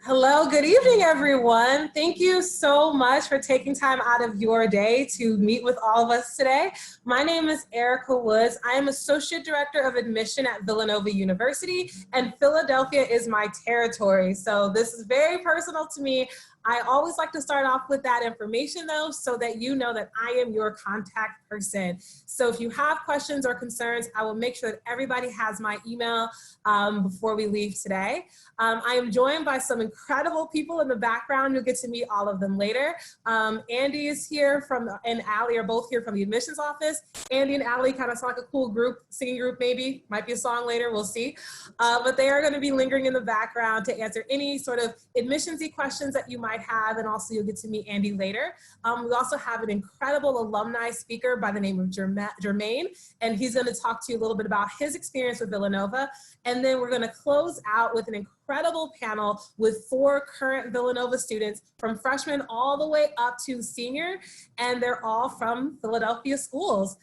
Hello, good evening, everyone. Thank you so much for taking time out of your day to meet with all of us today. My name is Erica Woods. I am Associate Director of Admission at Villanova University, and Philadelphia is my territory. So this is very personal to me. I always like to start off with that information though, so that you know that I am your contact person. So if you have questions or concerns, I will make sure that everybody has my email before we leave today. I am joined by some incredible people in the background. You'll get to meet all of them later. Andy is here and Allie are both here from the admissions office. Andy and Allie kind of sound like a cool group, singing group maybe, might be a song later, we'll see. But they are gonna be lingering in the background to answer any sort of admissions-y questions that you might have, and also you'll get to meet Andy later. We also have an incredible alumni speaker by the name of Jermaine, and he's gonna talk to you a little bit about his experience with Villanova. And then we're gonna close out with an incredible panel with 4 current Villanova students from freshman all the way up to senior, and they're all from Philadelphia schools.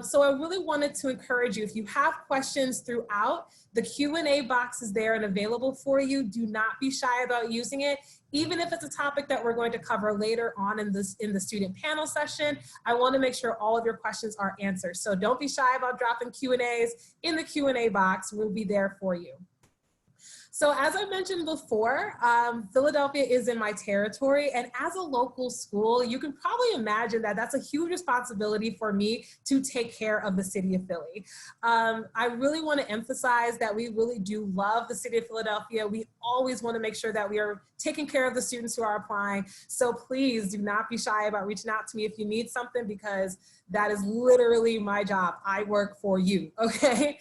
So I really wanted to encourage you, if you have questions throughout, the Q&A box is there and available for you. Do not be shy about using it. Even if it's a topic that we're going to cover later on in the student panel session, I want to make sure all of your questions are answered. So don't be shy about dropping Q&As in the Q&A box. We'll be there for you. So as I mentioned before, Philadelphia is in my territory, and as a local school, you can probably imagine that that's a huge responsibility for me to take care of the city of Philly. I really want to emphasize that we really do love the city of Philadelphia. We always want to make sure that we are taking care of the students who are applying. So please do not be shy about reaching out to me if you need something, because that is literally my job. I work for you, okay?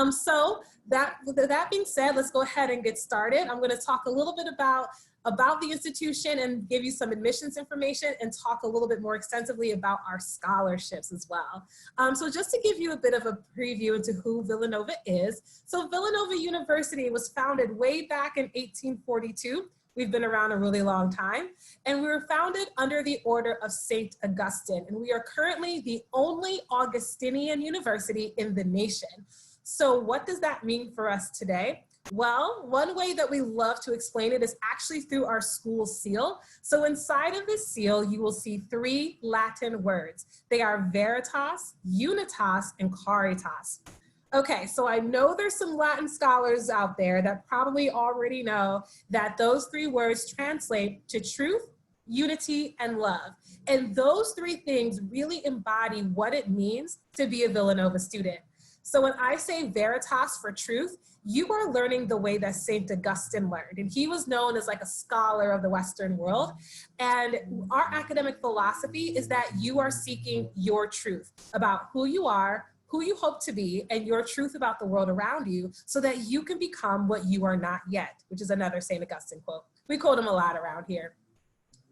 So that being said, let's go ahead and get started. I'm gonna talk a little bit about the institution and give you some admissions information, and talk a little bit more extensively about our scholarships as well. So just to give you a bit of a preview into who Villanova is. So Villanova University was founded way back in 1842. We've been around a really long time, and we were founded under the order of St. Augustine, and we are currently the only Augustinian university in the nation. So what does that mean for us today? Well, one way that we love to explain it is actually through our school seal. So inside of this seal, you will see 3 Latin words. They are veritas, unitas, and caritas. Okay, so I know there's some Latin scholars out there that probably already know that those 3 words translate to truth, unity, and love. And those 3 things really embody what it means to be a Villanova student. So when I say veritas for truth, you are learning the way that St. Augustine learned. And he was known as like a scholar of the Western world. And our academic philosophy is that you are seeking your truth about who you are, who you hope to be, and your truth about the world around you, so that you can become what you are not yet, which is another St. Augustine quote. We quote him a lot around here.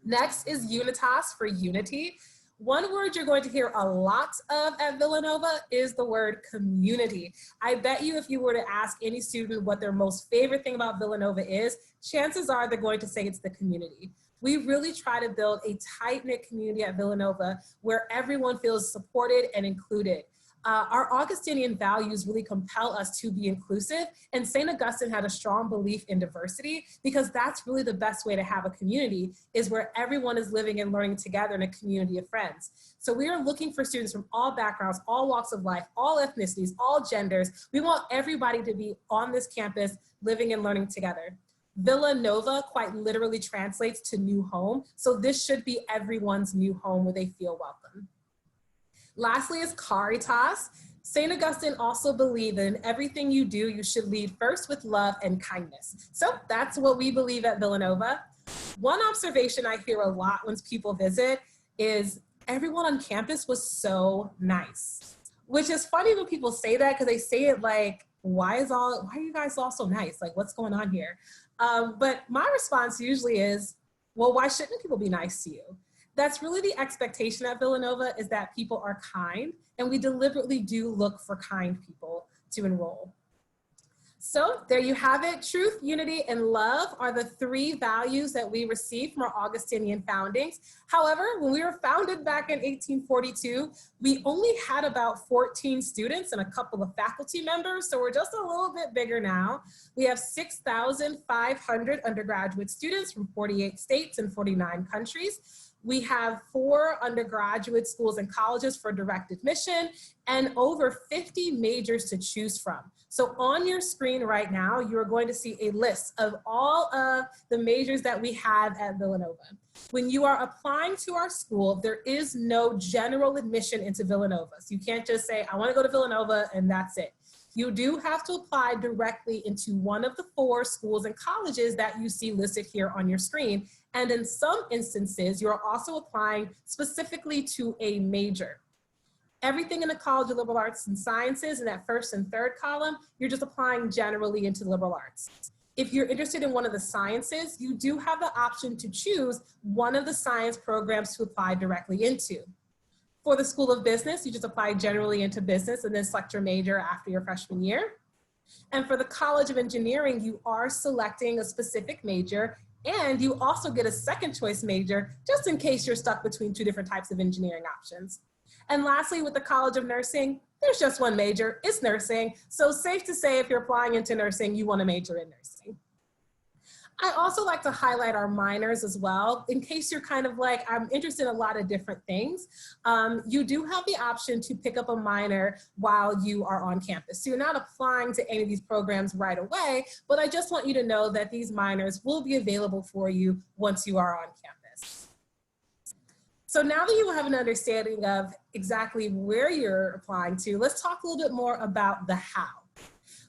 Next is unitas for unity. One word you're going to hear a lot of at Villanova is the word community. I bet you if you were to ask any student what their most favorite thing about Villanova is, chances are they're going to say it's the community. We really try to build a tight-knit community at Villanova where everyone feels supported and included. Our Augustinian values really compel us to be inclusive, and St. Augustine had a strong belief in diversity, because that's really the best way to have a community, is where everyone is living and learning together in a community of friends. So we are looking for students from all backgrounds, all walks of life, all ethnicities, all genders. We want everybody to be on this campus living and learning together. Villanova quite literally translates to new home, so this should be everyone's new home where they feel welcome. Lastly is caritas. St. Augustine also believed that in everything you do, you should lead first with love and kindness. So that's what we believe at Villanova. One observation I hear a lot when people visit is everyone on campus was so nice, which is funny when people say that, because they say it like, why are you guys all so nice? Like, what's going on here? But my response usually is, well, why shouldn't people be nice to you? That's really the expectation at Villanova, is that people are kind, and we deliberately do look for kind people to enroll. So there you have it. Truth, unity, and love are the three values that we received from our Augustinian foundings. However, when we were founded back in 1842, we only had about 14 students and a couple of faculty members. So we're just a little bit bigger now. We have 6,500 undergraduate students from 48 states and 49 countries. We have 4 undergraduate schools and colleges for direct admission and over 50 majors to choose from. So on your screen right now, you are going to see a list of all of the majors that we have at Villanova. When you are applying to our school, there is no general admission into Villanova. So you can't just say, I want to go to Villanova and that's it. You do have to apply directly into one of the 4 schools and colleges that you see listed here on your screen. And in some instances, you're also applying specifically to a major. Everything in the College of Liberal Arts and Sciences in that first and third column, you're just applying generally into liberal arts. If you're interested in one of the sciences, you do have the option to choose one of the science programs to apply directly into. For the School of Business, you just apply generally into business and then select your major after your freshman year. And for the College of Engineering, you are selecting a specific major, and you also get a second choice major just in case you're stuck between 2 different types of engineering options. And lastly, with the College of Nursing, there's just one major, it's nursing. So safe to say if you're applying into nursing, you want to major in nursing. I also like to highlight our minors as well. In case you're kind of like, I'm interested in a lot of different things, you do have the option to pick up a minor while you are on campus. So you're not applying to any of these programs right away, but I just want you to know that these minors will be available for you once you are on campus. So now that you have an understanding of exactly where you're applying to, let's talk a little bit more about the how.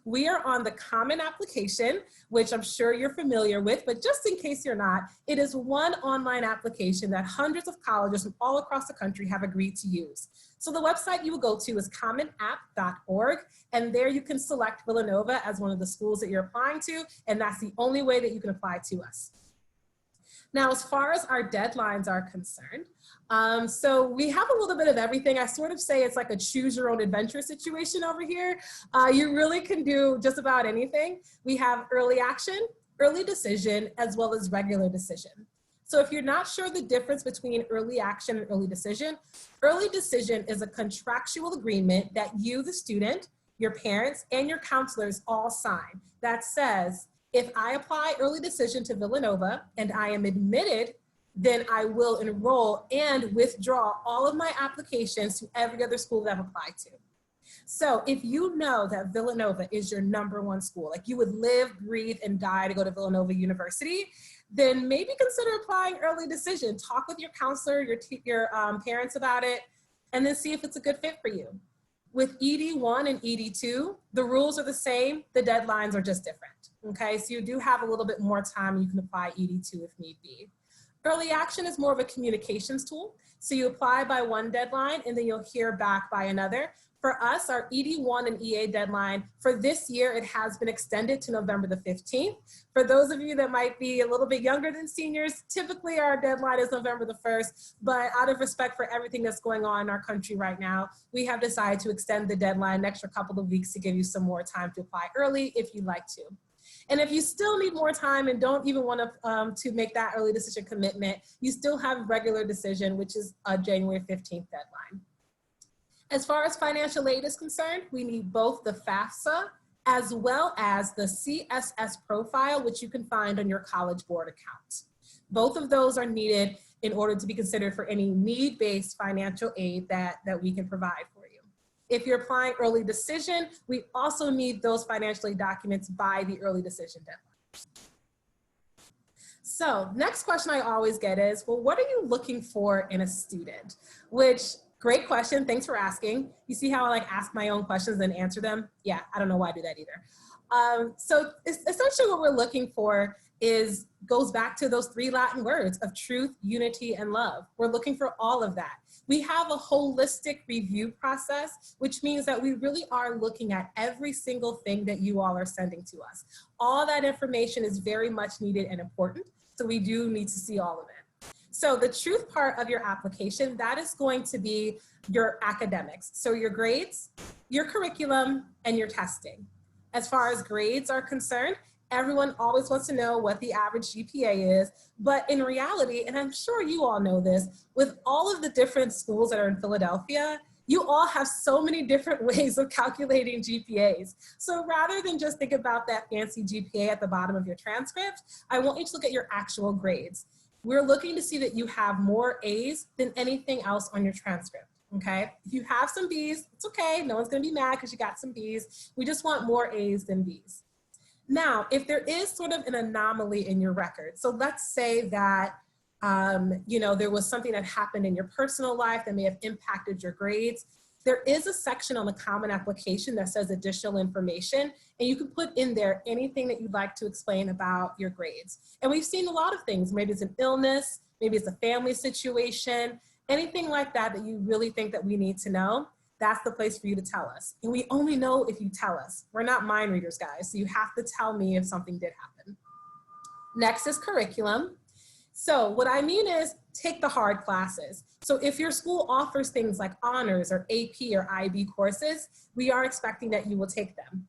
We are on the Common Application, which I'm sure you're familiar with, but just in case you're not, it is one online application that hundreds of colleges from all across the country have agreed to use. So the website you will go to is commonapp.org, and there you can select Villanova as one of the schools that you're applying to, and that's the only way that you can apply to us. Now, as far as our deadlines are concerned, so we have a little bit of everything. I sort of say it's like a choose your own adventure situation over here. You really can do just about anything. We have early action, early decision, as well as regular decision. So if you're not sure the difference between early action and early decision is a contractual agreement that you, the student, your parents, and your counselors all sign that says, if I apply early decision to Villanova and I am admitted, then I will enroll and withdraw all of my applications to every other school that I've applied to. So if you know that Villanova is your #1 school, like you would live, breathe, and die to go to Villanova University, then maybe consider applying early decision. Talk with your counselor, your parents about it, and then see if it's a good fit for you. With ED1 and ED2, the rules are the same, the deadlines are just different. Okay, so you do have a little bit more time, you can apply ED2 if need be. Early action is more of a communications tool. So you apply by one deadline and then you'll hear back by another. For us, our ED1 and EA deadline for this year, it has been extended to November the 15th. For those of you that might be a little bit younger than seniors, typically our deadline is November the 1st, but out of respect for everything that's going on in our country right now, we have decided to extend the deadline an extra couple of weeks to give you some more time to apply early if you'd like to. And if you still need more time and don't even want to make that early decision commitment, you still have regular decision, which is a January 15th deadline. As far as financial aid is concerned, we need both the FAFSA as well as the CSS profile, which you can find on your College Board account. Both of those are needed in order to be considered for any need-based financial aid that we can provide for you. If you're applying early decision, we also need those financial aid documents by the early decision deadline. So next question I always get is, well, what are you looking for in a student? Which, great question, thanks for asking. You see how I like ask my own questions and answer them? Yeah, I don't know why I do that either. So essentially what we're looking for goes back to those 3 Latin words of truth, unity, and love. We're looking for all of that. We have a holistic review process, which means that we really are looking at every single thing that you all are sending to us. All that information is very much needed and important, so we do need to see all of it. So the truth part of your application, that is going to be your academics. So your grades, your curriculum, and your testing. As far as grades are concerned, everyone always wants to know what the average GPA is, but in reality, and I'm sure you all know this, with all of the different schools that are in Philadelphia, you all have so many different ways of calculating GPAs. So rather than just think about that fancy GPA at the bottom of your transcript, I want you to look at your actual grades. We're looking to see that you have more A's than anything else on your transcript, okay? If you have some B's, it's okay. No one's gonna be mad because you got some B's. We just want more A's than B's. Now, if there is sort of an anomaly in your record, so let's say that you know, there was something that happened in your personal life that may have impacted your grades, there is a section on the Common Application that says additional information, and you can put in there anything that you'd like to explain about your grades. And we've seen a lot of things. Maybe it's an illness, maybe it's a family situation, anything like that that you really think that we need to know. That's the place for you to tell us. And we only know if you tell us. We're not mind readers, guys, so you have to tell me if something did happen. Next is curriculum. So what I mean is take the hard classes. So if your school offers things like honors or AP or IB courses, we are expecting that you will take them.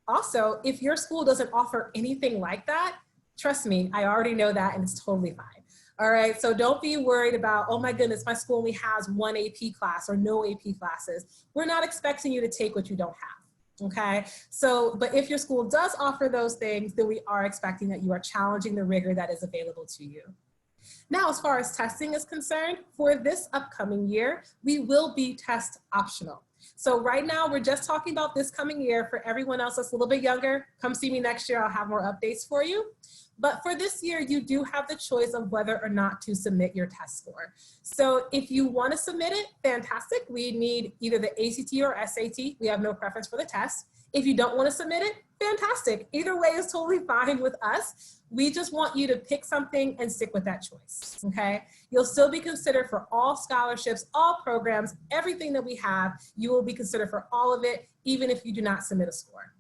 Also, if your school doesn't offer anything like that, trust me, I already know that and it's totally fine. All right, so don't be worried about, oh my goodness, my school only has one AP class or no AP classes. We're not expecting you to take what you don't have. Okay, so, but if your school does offer those things, then we are expecting that you are challenging the rigor that is available to you. Now, as far as testing is concerned, for this upcoming year, we will be test optional. So right now, we're just talking about this coming year. For everyone else that's a little bit younger, come see me next year. I'll have more updates for you. But for this year, you do have the choice of whether or not to submit your test score. So if you want to submit it, fantastic. We need either the ACT or SAT. We have no preference for the test. If you don't want to submit it, fantastic. Either way is totally fine with us. We just want you to pick something and stick with that choice, okay? You'll still be considered for all scholarships, all programs, everything that we have. You will be considered for all of it, even if you do not submit a score.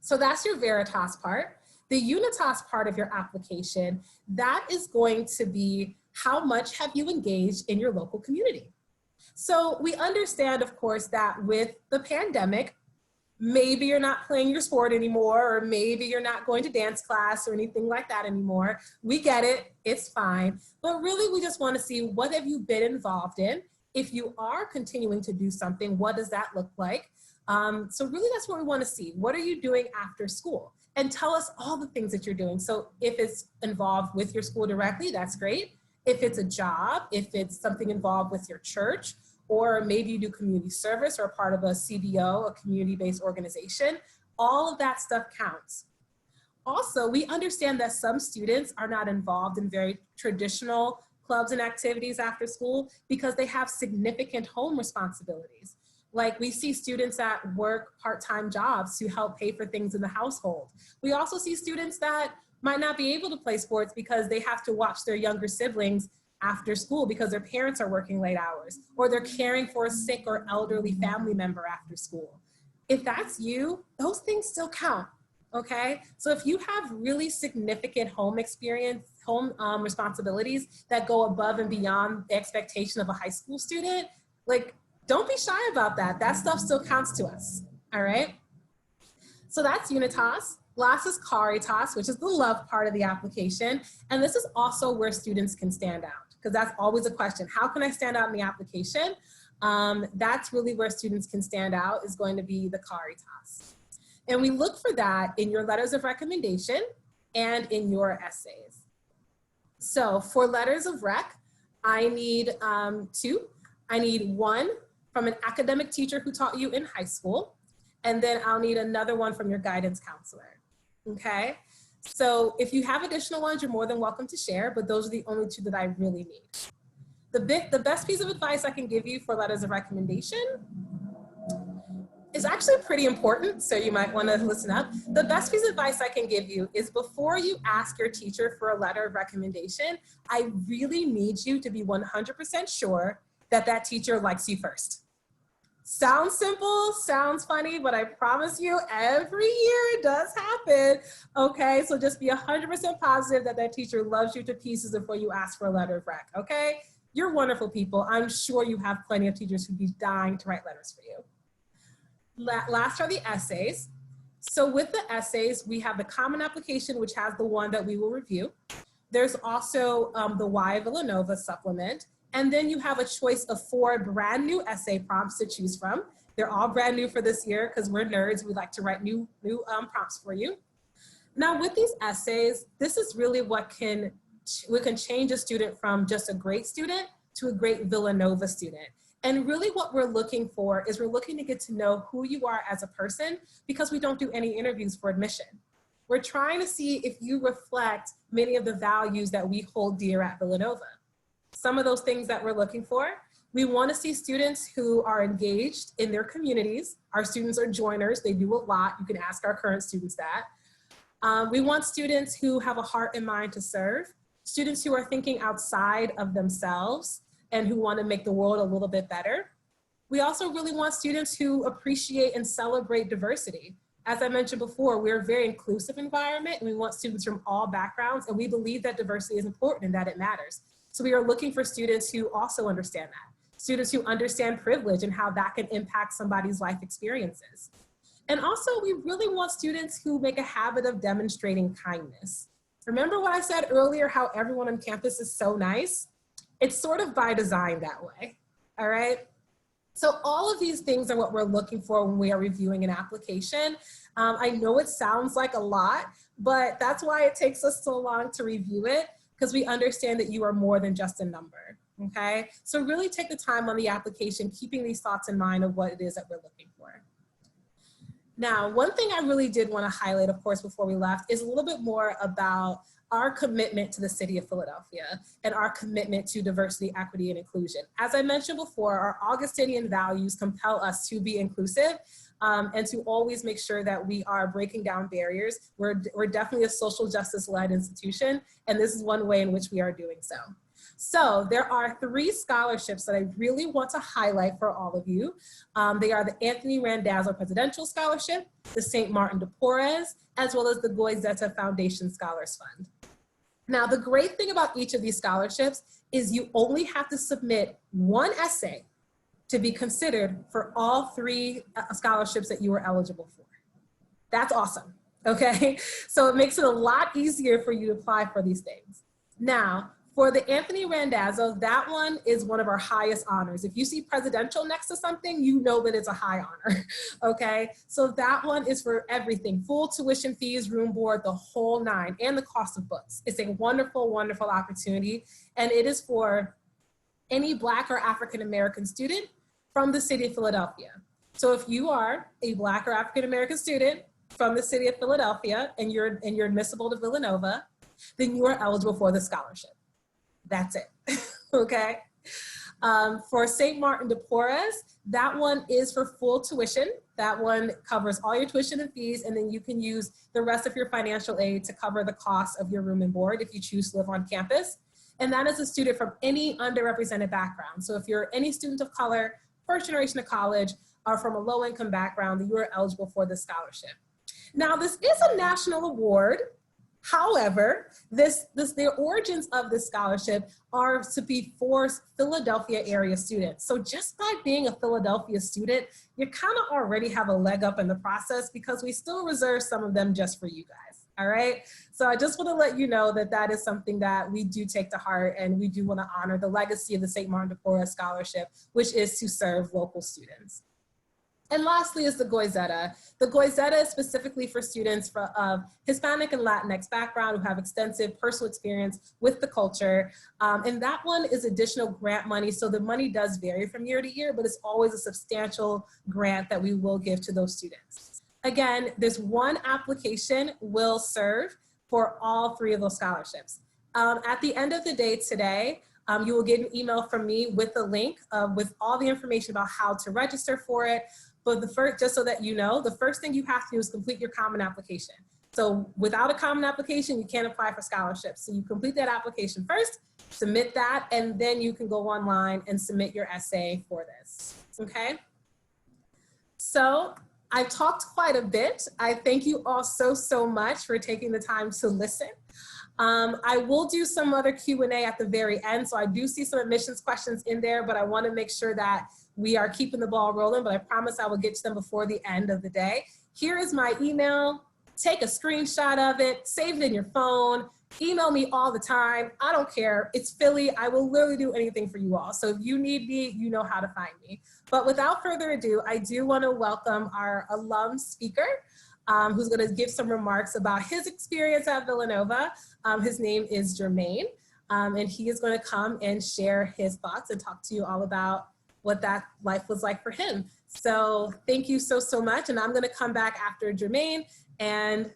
So that's your Veritas part. The Unitas part of your application, that is going to be how much have you engaged in your local community. So we understand, of course, that with the pandemic, maybe you're not playing your sport anymore, or maybe you're not going to dance class or anything like that anymore. We get it, it's fine. But really, we just want to see what have you been involved in. If you are continuing to do something, what does that look like? So really, that's what we want to see. What are you doing after school? And tell us all the things that you're doing. So if it's involved with your school directly, that's great. If it's a job, if it's something involved with your church, or maybe you do community service or part of a CBO, a community-based organization, all of that stuff counts. Also, we understand that some students are not involved in very traditional clubs and activities after school because they have significant home responsibilities. Like we see students that work part-time jobs to help pay for things in the household. We also see students that might not be able to play sports because they have to watch their younger siblings after school because their parents are working late hours, or they're caring for a sick or elderly family member after school. If that's you, those things still count, okay? So if you have really significant home experience, home responsibilities that go above and beyond the expectation of a high school student, like, don't be shy about that. That stuff still counts to us, all right? So that's Unitas. Last is Caritas, which is the love part of the application. And this is also where students can stand out, because that's always a question. How can I stand out in the application? That's really where students can stand out, is going to be the Caritas. And we look for that in your letters of recommendation and in your essays. So for letters of rec, I need two. I need one from an academic teacher who taught you in high school, and then I'll need another one from your guidance counselor, okay? So if you have additional ones, you're more than welcome to share, but those are the only two that I really need. The best piece of advice I can give you for letters of recommendation is actually pretty important, so you might wanna listen up. The best piece of advice I can give you is before you ask your teacher for a letter of recommendation, I really need you to be 100% sure that that teacher likes you first. Sounds simple, sounds funny, but I promise you every year it does happen, okay? So just be 100% positive that that teacher loves you to pieces before you ask for a letter of rec, okay? You're wonderful people. I'm sure you have plenty of teachers who'd be dying to write letters for you. Last are the essays. So with the essays, we have the common application, which has the one that we will review. There's also the Why Villanova supplement. And then you have a choice of 4 brand new essay prompts to choose from. They're all brand new for this year because we're nerds. We like to write new prompts for you. Now with these essays, this is really what can change a student from just a great student to a great Villanova student. And really what we're looking for is we're looking to get to know who you are as a person, because we don't do any interviews for admission. We're trying to see if you reflect many of the values that we hold dear at Villanova. Some of those things that we're looking for: we want to see students who are engaged in their communities. Our students are joiners. They do a lot. You can ask our current students that. We want students who have a heart and mind to serve, students who are thinking outside of themselves and who want to make the world a little bit better. We also really want students who appreciate and celebrate diversity. As I mentioned before, we're a very inclusive environment, and we want students from all backgrounds, and we believe that diversity is important and that it matters. So we are looking for students who also understand that, students who understand privilege and how that can impact somebody's life experiences. And also, we really want students who make a habit of demonstrating kindness. Remember what I said earlier, how everyone on campus is so nice? It's sort of by design that way, all right? So all of these things are what we're looking for when we are reviewing an application. I know it sounds like a lot, but that's why it takes us so long to review it, because we understand that you are more than just a number, okay? So really take the time on the application, keeping these thoughts in mind of what it is that we're looking for. Now, one thing I really did want to highlight, of course, before we left, is a little bit more about our commitment to the city of Philadelphia and our commitment to diversity, equity, and inclusion. As I mentioned before, our Augustinian values compel us to be inclusive and to always make sure that we are breaking down barriers. We're definitely a social justice-led institution, and this is one way in which we are doing so. So there are 3 scholarships that I really want to highlight for all of you. They are the Anthony Randazzo Presidential Scholarship, the St. Martin de Porres, as well as the Goizeta Foundation Scholars Fund. Now, the great thing about each of these scholarships is you only have to submit 1 essay to be considered for all 3 scholarships that you are eligible for. That's awesome, okay? So it makes it a lot easier for you to apply for these things. Now, for the Anthony Randazzo, that one is one of our highest honors. If you see presidential next to something, you know that it's a high honor, okay? So that one is for everything: full tuition fees, room board, the whole 9, and the cost of books. It's a wonderful, wonderful opportunity, and it is for any Black or African-American student from the city of Philadelphia. So if you are a Black or African-American student from the city of Philadelphia and you're admissible to Villanova, then you are eligible for the scholarship. That's it, okay? For St. Martin de Porres, that one is for full tuition. That one covers all your tuition and fees, and then you can use the rest of your financial aid to cover the cost of your room and board if you choose to live on campus. And that is a student from any underrepresented background. So if you're any student of color, first generation of college, or from a low-income background, then you are eligible for this scholarship. Now, this is a national award. However, the origins of this scholarship are to be for Philadelphia area students. So just by being a Philadelphia student, you kind of already have a leg up in the process, because we still reserve some of them just for you guys, all right? So I just want to let you know that that is something that we do take to heart, and we do want to honor the legacy of the St. Martin de Porres Scholarship, which is to serve local students. And lastly is the Goizeta. The Goizeta is specifically for students of Hispanic and Latinx background who have extensive personal experience with the culture. And that one is additional grant money. So the money does vary from year to year, but it's always a substantial grant that we will give to those students. Again, this 1 application will serve for all 3 of those scholarships. At the end of the day today, you will get an email from me with the link with all the information about how to register for it. But just so that you know, the first thing you have to do is complete your common application. So without a common application, you can't apply for scholarships. So you complete that application first, submit that, and then you can go online and submit your essay for this, okay? So I've talked quite a bit. I thank you all so much for taking the time to listen. I will do some other Q&A at the very end. So I do see some admissions questions in there, but I want to make sure that we are keeping the ball rolling, but I promise I will get to them before the end of the day. here is my email. Take a screenshot of it, save it in your phone, email me all the time. I don't care. It's Philly. I will literally do anything for you all. So if you need me, you know how to find me. But without further ado, I do want to welcome our alum speaker, who's going to give some remarks about his experience at Villanova. His name is Jermaine, and he is going to come and share his thoughts and talk to you all about what that life was like for him. So thank you so, so much. And I'm going to come back after Jermaine. And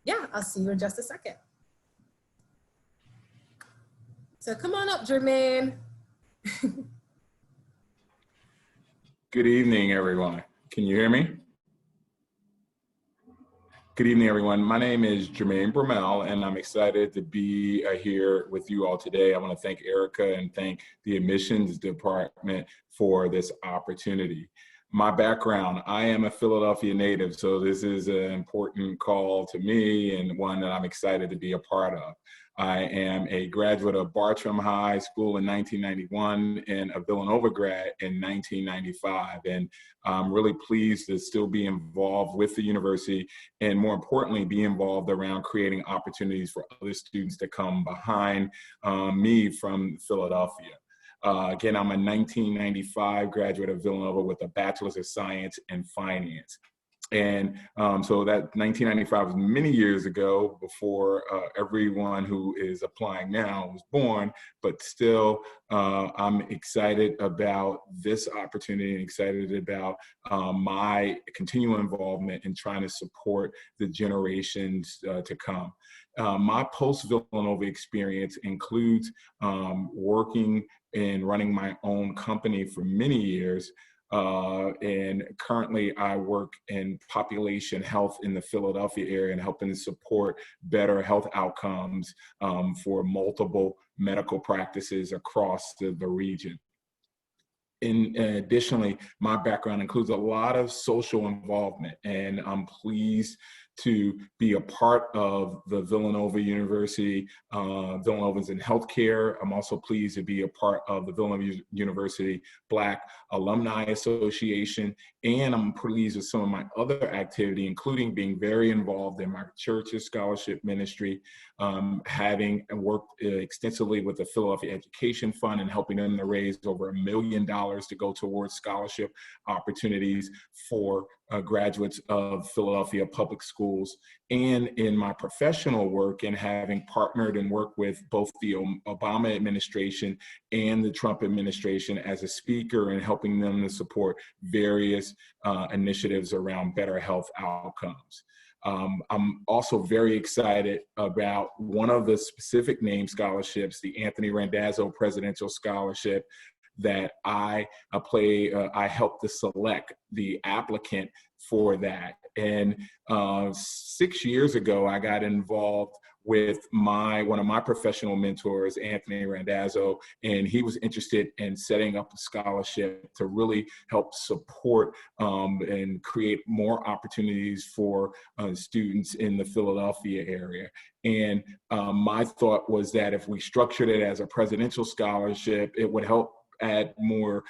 yeah, I'll see you in just a second. So come on up, Jermaine. Good evening, everyone. Can you hear me? Good evening, everyone. My name is Jermaine Bromell, and I'm excited to be here with you all today. I want to thank Erica and thank the admissions department for this opportunity. My background, I am a Philadelphia native, so this is an important call to me and one that I'm excited to be a part of. I am a graduate of Bartram High School in 1991 and a Villanova grad in 1995. And I'm really pleased to still be involved with the university and, more importantly, be involved around creating opportunities for other students to come behind me from Philadelphia. Again, I'm a 1995 graduate of Villanova with a Bachelor's of Science in Finance. And so that 1995 was many years ago, before everyone who is applying now was born, but still I'm excited about this opportunity and excited about my continual involvement in trying to support the generations to come. My post-Villanova experience includes working and running my own company for many years. And currently I work in population health in the Philadelphia area and helping to support better health outcomes for multiple medical practices across the region. Additionally, my background includes a lot of social involvement, and I'm pleased to be a part of the Villanova University. Villanova's in healthcare. I'm also pleased to be a part of the Villanova University Black Alumni Association, and I'm pleased with some of my other activity, including being very involved in my church's scholarship ministry, having worked extensively with the Philadelphia Education Fund and helping them to raise over $1 million to go towards scholarship opportunities for graduates of Philadelphia public schools, and in my professional work and having partnered and worked with both the Obama administration and the Trump administration as a speaker and helping them to support various initiatives around better health outcomes. I'm also very excited about one of the specific named scholarships, the Anthony Randazzo Presidential Scholarship, that I helped to select the applicant for that. And 6 years ago, I got involved with one of my professional mentors, Anthony Randazzo, and he was interested in setting up a scholarship to really help support and create more opportunities for students in the Philadelphia area. And my thought was that if we structured it as a presidential scholarship, it would help add more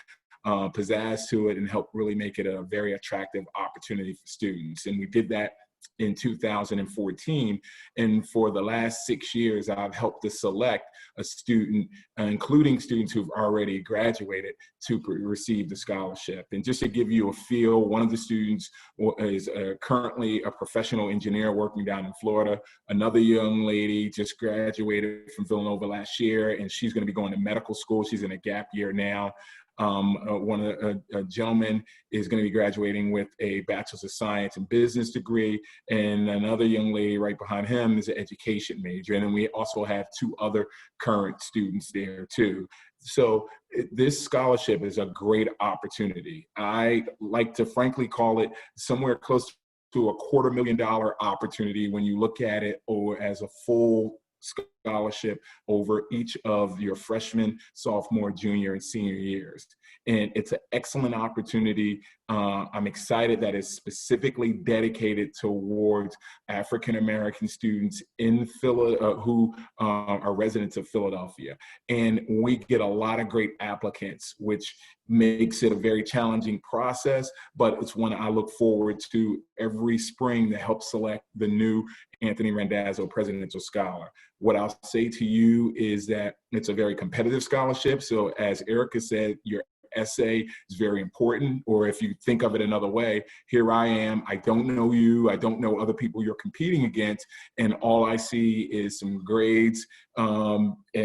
pizzazz to it and help really make it a very attractive opportunity for students. And we did that in 2014. And for the last 6 years, I've helped to select a student, including students who've already graduated, to receive the scholarship. And just to give you a feel, one of the students is currently a professional engineer working down in Florida. Another young lady just graduated from Villanova last year, and she's going to be going to medical school. She's in a gap year now. A gentleman is going to be graduating with a Bachelor's of Science and Business degree, and another young lady right behind him is an education major. And then we also have 2 other current students there too. So this scholarship is a great opportunity. I like to frankly call it somewhere close to a $250,000 opportunity when you look at it or as a full scholarship over each of your freshman, sophomore, junior, and senior years. And it's an excellent opportunity. I'm excited that it's specifically dedicated towards African-American students in who are residents of Philadelphia. And we get a lot of great applicants, which makes it a very challenging process, but it's one I look forward to every spring to help select the new Anthony Randazzo Presidential Scholar. What I'll say to you is that it's a very competitive scholarship. So as Erica said, your essay is very important, or if you think of it another way, here I am, I don't know you, I don't know other people you're competing against, and all I see is some grades,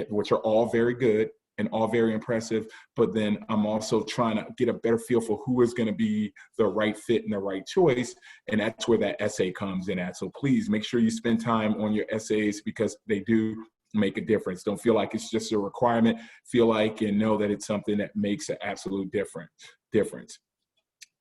which are all very good and all very impressive, but then I'm also trying to get a better feel for who is going to be the right fit and the right choice, and that's where that essay comes in at. So please make sure you spend time on your essays, because they do make a difference. Don't feel like it's just a requirement. Feel like and know that it's something that makes an absolute difference.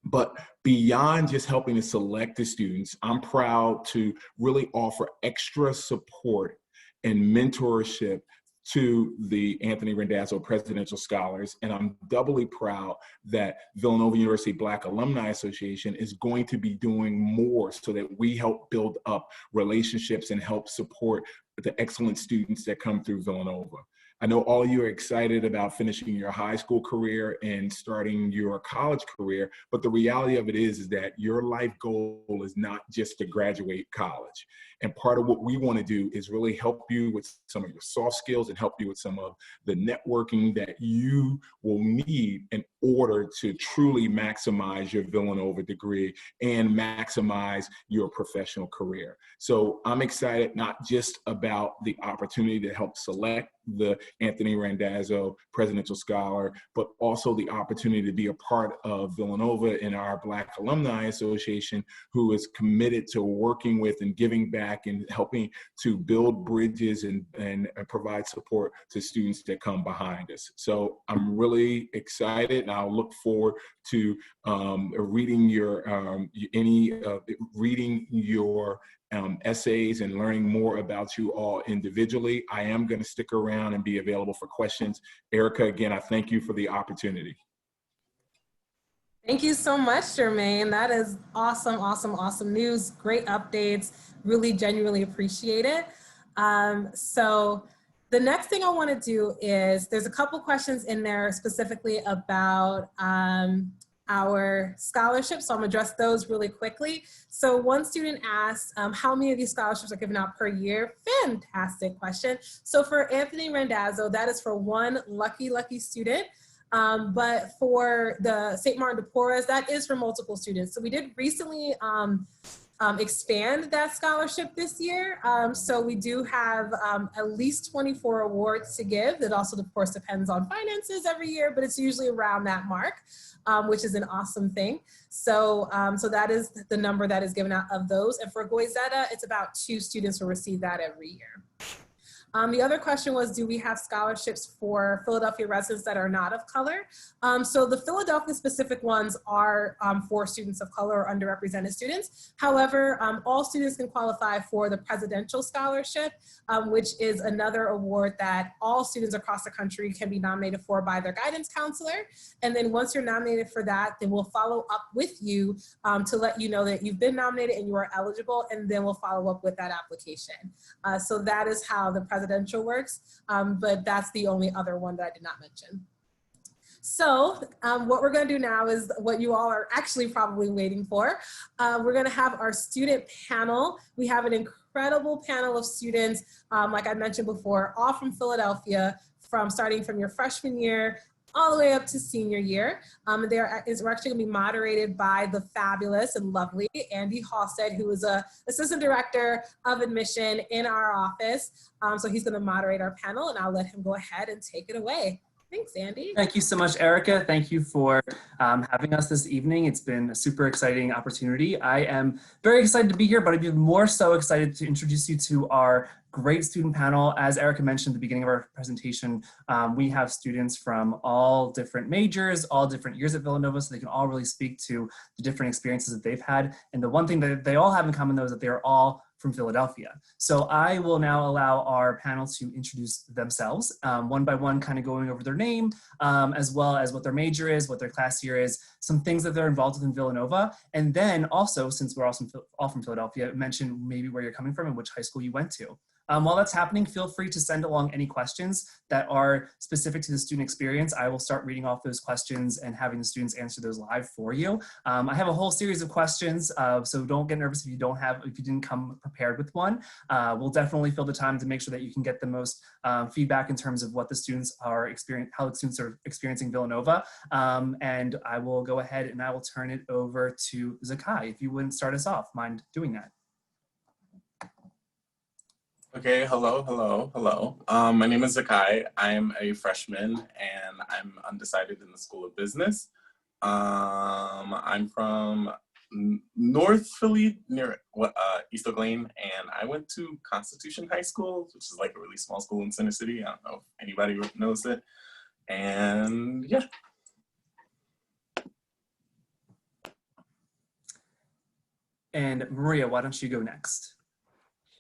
But beyond just helping to select the students, I'm proud to really offer extra support and mentorship to the Anthony Randazzo Presidential Scholars. And I'm doubly proud that Villanova University Black Alumni Association is going to be doing more so that we help build up relationships and help support the excellent students that come through Villanova. I know all of you are excited about finishing your high school career and starting your college career, but the reality of it is that your life goal is not just to graduate college. And part of what we want to do is really help you with some of your soft skills and help you with some of the networking that you will need in order to truly maximize your Villanova degree and maximize your professional career. So I'm excited not just about the opportunity to help select the Anthony Randazzo Presidential Scholar, but also the opportunity to be a part of Villanova and our Black Alumni Association, who is committed to working with and giving back and helping to build bridges and provide support to students that come behind us. So I'm really excited, and I'll look forward to reading your essays and learning more about you all individually. I am going to stick around and be available for questions. Erica, again, I thank you for the opportunity. Thank you so much, Jermaine. That is awesome, awesome, awesome news. Great updates. Really genuinely appreciate it. So the next thing I want to do is, there's a couple questions in there specifically about our scholarships, so I'm gonna address those really quickly. So one student asked, how many of these scholarships are given out per year? Fantastic question. So for Anthony Randazzo, that is for one lucky student. But for the St. Martin de Porres, that is for multiple students. So we did recently expand that scholarship this year. So we do have at least 24 awards to give. That also, of course, depends on finances every year, but it's usually around that mark, which is an awesome thing. So, so that is the number that is given out of those. And for Goizeta, it's about 2 students will receive that every year. The other question was, do we have scholarships for Philadelphia residents that are not of color? So the Philadelphia specific ones are for students of color or underrepresented students. However, all students can qualify for the Presidential Scholarship, which is another award that all students across the country can be nominated for by their guidance counselor. And then once you're nominated for that, then we'll follow up with you to let you know that you've been nominated and you are eligible, and then we'll follow up with that application. So that is how the Presidential works, but that's the only other one that I did not mention. So what we're going to do now is what you all are actually probably waiting for. We're going to have our student panel. We have an incredible panel of students, like I mentioned before, all from Philadelphia, starting from your freshman year all the way up to senior year. We're actually gonna be moderated by the fabulous and lovely Andy Halstead, who is a assistant director of admission in our office. So he's gonna moderate our panel, and I'll let him go ahead and take it away. Thanks, Andy. Thank you so much, Erica. Thank you for having us this evening. It's been a super exciting opportunity. I am very excited to be here, but I'd be more so excited to introduce you to our great student panel. As Erica mentioned at the beginning of our presentation, we have students from all different majors, all different years at Villanova, so they can all really speak to the different experiences that they've had. And the one thing that they all have in common, though, is that they are all from Philadelphia. So I will now allow our panel to introduce themselves, one by one, kind of going over their name, as well as what their major is, what their class year is, some things that they're involved with in Villanova, and then also, since we're all from Philadelphia, mention maybe where you're coming from and which high school you went to. While that's happening, feel free to send along any questions that are specific to the student experience. I will start reading off those questions and having the students answer those live for you. I have a whole series of questions, so don't get nervous if you didn't come prepared with one. We'll definitely fill the time to make sure that you can get the most feedback in terms of what the students are how the students are experiencing Villanova. And I will go ahead and I will turn it over to Zakai. If you wouldn't start us off, mind doing that? Okay, hello. My name is Zakai. I'm a freshman and I'm undecided in the School of Business. I'm from North Philly, near East Oak Lane, and I went to Constitution High School, which is like a really small school in Center City. I don't know if anybody knows it. And yeah. And Maria, why don't you go next?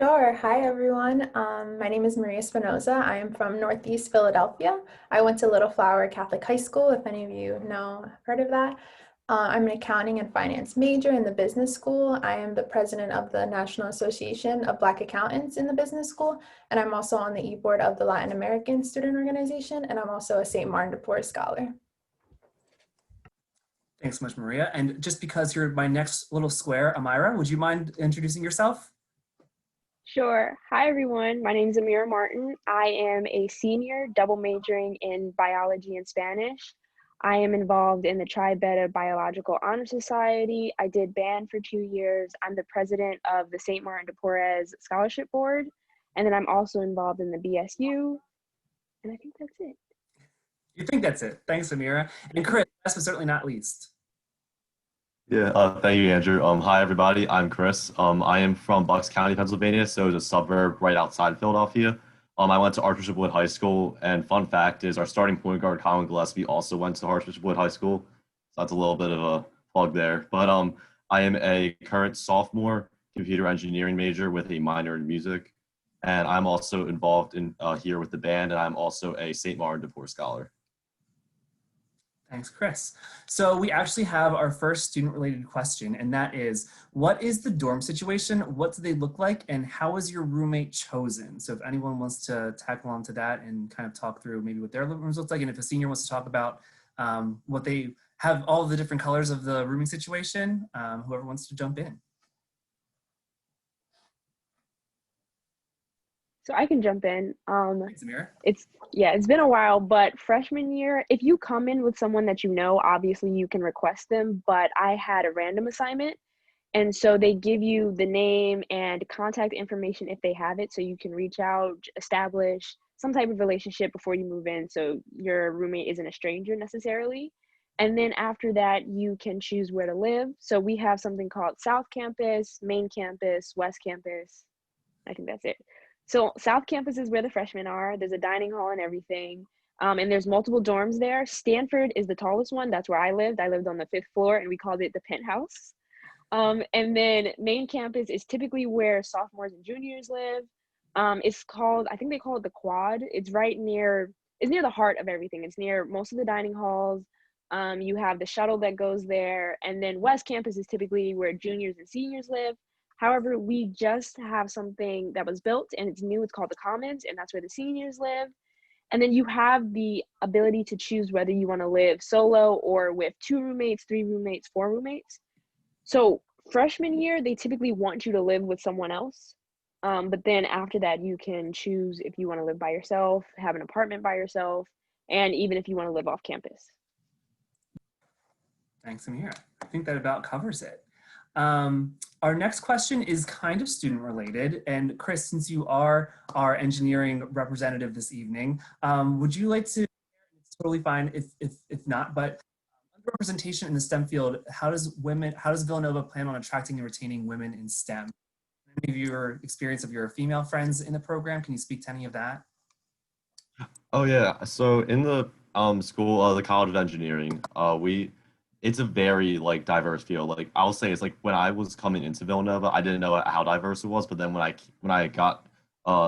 Sure. Hi, everyone. My name is Maria Spinoza. I am from Northeast Philadelphia. I went to Little Flower Catholic High School, if any of you know, heard of that. I'm an accounting and finance major in the business school. I am the president of the National Association of Black Accountants in the business school, and I'm also on the e-board of the Latin American Student Organization, and I'm also a St. Martin de Porres Scholar. Thanks so much, Maria. And just because you're my next little square, Amira, would you mind introducing yourself? Sure. Hi, everyone. My name is Amira Martin. I am a senior double majoring in biology and Spanish. I am involved in the Tri Beta Biological Honor Society. I did band for 2 years. I'm the president of the St. Martin de Porres Scholarship Board. And then I'm also involved in the BSU. And I think that's it. You think that's it? Thanks, Amira. And Chris, last but certainly not least. Yeah, thank you, Andrew. Hi, everybody. I'm Chris. I am from Bucks County, Pennsylvania, so it's a suburb right outside Philadelphia. I went to Archbishop Wood High School, and fun fact is our starting point guard, Colin Gillespie, also went to Archbishop Wood High School. So that's a little bit of a plug there. But I am a current sophomore computer engineering major with a minor in music, and I'm also involved in here with the band, and I'm also a St. Martin de Porres Scholar. Thanks, Chris. So we actually have our first student-related question, and that is, what is the dorm situation? What do they look like? And how was your roommate chosen? So if anyone wants to tackle onto that and kind of talk through maybe what their living rooms look like, and if a senior wants to talk about what they have, all the different colors of the rooming situation, whoever wants to jump in. So I can jump in. Thanks, Amira. It's been a while, but freshman year, if you come in with someone that you know, obviously you can request them, but I had a random assignment. And so they give you the name and contact information if they have it, so you can reach out, establish some type of relationship before you move in, so your roommate isn't a stranger necessarily. And then after that, you can choose where to live. So we have something called South Campus, Main Campus, West Campus. I think that's it. So South Campus is where the freshmen are. There's a dining hall and everything. And there's multiple dorms there. Stanford is the tallest one. That's where I lived. I lived on the 5th floor and we called it the penthouse. And then Main Campus is typically where sophomores and juniors live. It's called, I think they call it the Quad. It's near the heart of everything. It's near most of the dining halls. You have the shuttle that goes there. And then West Campus is typically where juniors and seniors live. However, we just have something that was built and it's new. It's called the Commons, and that's where the seniors live. And then you have the ability to choose whether you want to live solo or with 2 roommates, 3 roommates, 4 roommates. So freshman year, they typically want you to live with someone else. But then after that, you can choose if you want to live by yourself, have an apartment by yourself, and even if you want to live off campus. Thanks, Amira. I think that about covers it. Our next question is kind of student related, and Chris, since you are our engineering representative this evening, would you like to, it's totally fine if not, but representation in the STEM field, how does Villanova plan on attracting and retaining women in STEM? Any of your experience of your female friends in the program, can you speak to any of that? Oh yeah, so in the school, the College of Engineering, we it's a very like diverse field. Like I'll say it's like when I was coming into Villanova, I didn't know how diverse it was, but then when I got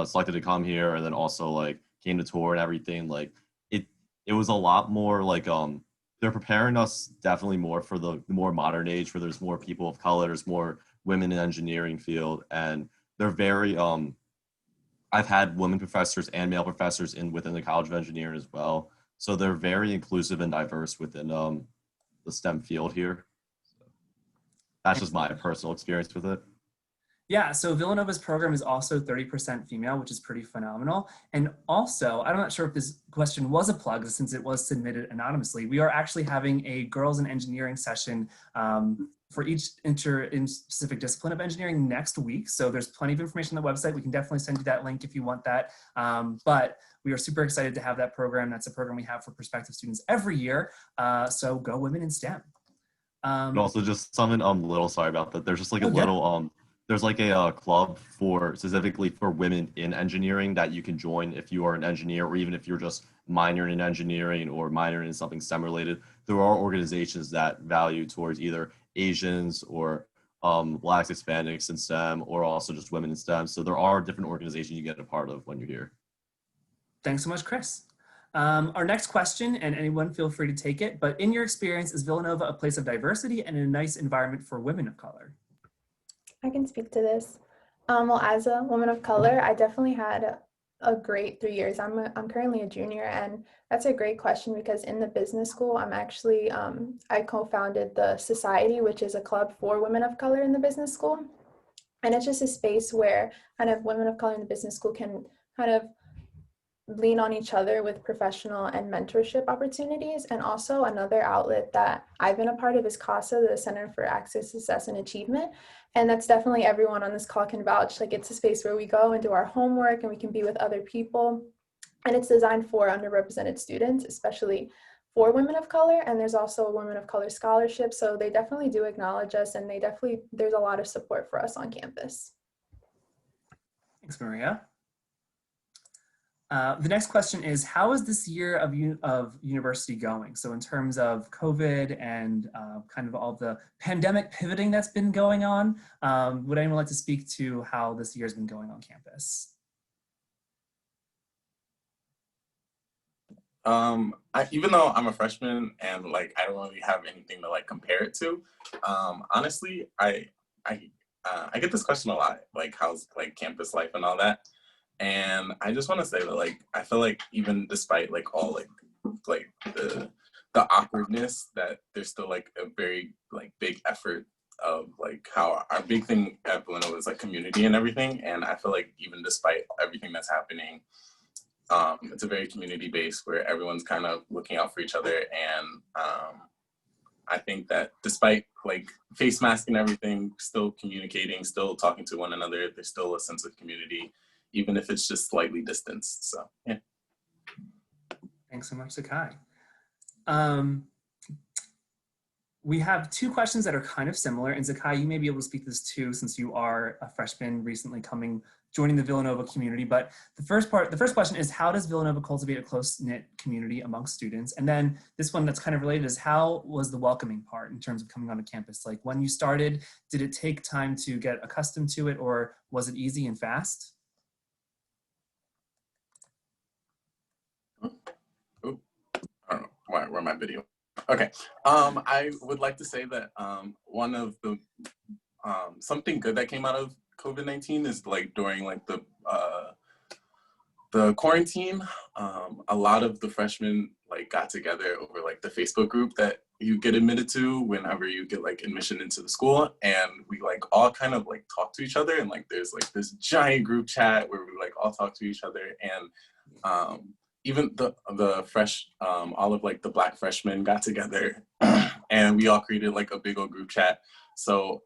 selected to come here and then also like came to tour and everything, like it it was a lot more like they're preparing us definitely more for the more modern age where there's more people of color, there's more women in engineering field, and they're very I've had women professors and male professors in within the College of Engineering as well. So they're very inclusive and diverse within the STEM field here. So that's just my personal experience with it. Yeah, so Villanova's program is also 30% female, which is pretty phenomenal. And also, I'm not sure if this question was a plug since it was submitted anonymously. We are actually having a girls in engineering session for each in specific discipline of engineering next week. So there's plenty of information on the website. We can definitely send you that link if you want that. But we are super excited to have that program. That's a program we have for prospective students every year. So go women in STEM. And also just something little sorry about that. There's just like a yeah. little there's like a club for specifically for women in engineering that you can join if you are an engineer or even if you're just minoring in engineering or minoring in something STEM related. There are organizations that value towards either Asians or Blacks, Hispanics in STEM or also just women in STEM. So there are different organizations you get a part of when you're here. Thanks so much, Chris. Our next question, and anyone feel free to take it, but in your experience, is Villanova a place of diversity and a nice environment for women of color? I can speak to this. Well, as a woman of color, I definitely had a great 3 years. I'm currently a junior, and that's a great question because in the business school, I'm actually, I co-founded the Society, which is a club for women of color in the business school. And it's just a space where kind of women of color in the business school can kind of lean on each other with professional and mentorship opportunities. And also another outlet that I've been a part of is CASA, the Center for Access, Success, and Achievement. And that's definitely everyone on this call can vouch. Like it's a space where we go and do our homework and we can be with other people. And it's designed for underrepresented students, especially for women of color. And there's also a women of color scholarship. So they definitely do acknowledge us and there's a lot of support for us on campus. Thanks, Maria. The next question is, how is this year of university going? So in terms of COVID and kind of all the pandemic pivoting that's been going on, would anyone like to speak to how this year's been going on campus? Even though I'm a freshman and like I don't really have anything to like compare it to, honestly, I get this question a lot, like how's like campus life and all that. And I just want to say that like I feel like even despite like all like the awkwardness, that there's still like a very like big effort of like how our big thing at Villanova is like community and everything. And I feel like even despite everything that's happening, it's a very community based where everyone's kind of looking out for each other. And I think that despite like face mask and everything, still communicating, still talking to one another, there's still a sense of community, even if it's just slightly distanced. So, yeah. Thanks so much, Sakai. We have two questions that are kind of similar, and Sakai, you may be able to speak to this too, since you are a freshman recently joining the Villanova community. But the first question is, how does Villanova cultivate a close-knit community amongst students? And then this one that's kind of related is, how was the welcoming part in terms of coming onto campus? Like when you started, did it take time to get accustomed to it, or was it easy and fast? Oh, I don't know where my video. Okay, I would like to say that one of the something good that came out of COVID-19 is like during like the quarantine, a lot of the freshmen like got together over like the Facebook group that you get admitted to whenever you get like admission into the school, and we like all kind of like talk to each other, and like there's like this giant group chat where we like all talk to each other. And even the fresh, all of like the Black freshmen got together and we all created like a big old group chat. So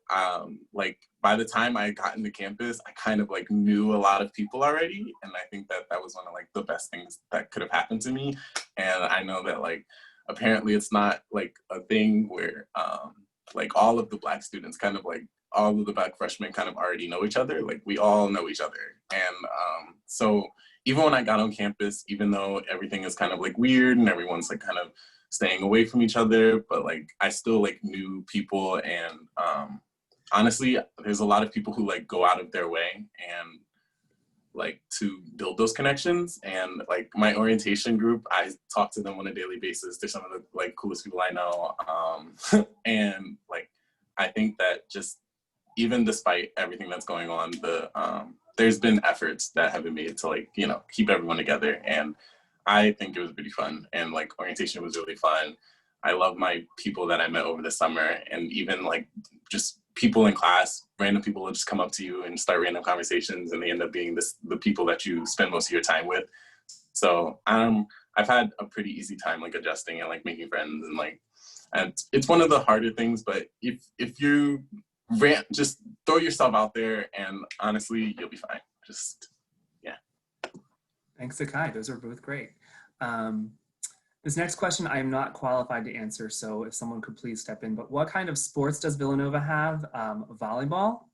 like by the time I got into campus, I kind of like knew a lot of people already. And I think that that was one of like the best things that could have happened to me. And I know that like, apparently it's not like a thing where like all of the Black students kind of like, all of the Black freshmen kind of already know each other. Like we all know each other. And so even when I got on campus, even though everything is kind of like weird and everyone's like kind of staying away from each other, but like I still like knew people, and honestly, there's a lot of people who like go out of their way and like to build those connections. And like my orientation group, I talk to them on a daily basis. They're some of the like coolest people I know. And like I think that just even despite everything that's going on, there's been efforts that have been made to like, you know, keep everyone together. And I think it was pretty fun. And like orientation was really fun. I love my people that I met over the summer, and even like just people in class, random people will just come up to you and start random conversations, and they end up being the people that you spend most of your time with. So I've had a pretty easy time like adjusting and like making friends, and like, and it's one of the harder things, but if you just throw yourself out there, and honestly, you'll be fine. Just, yeah. Thanks, Akai. Those are both great. This next question I am not qualified to answer, so if someone could please step in, but what kind of sports does Villanova have? Volleyball?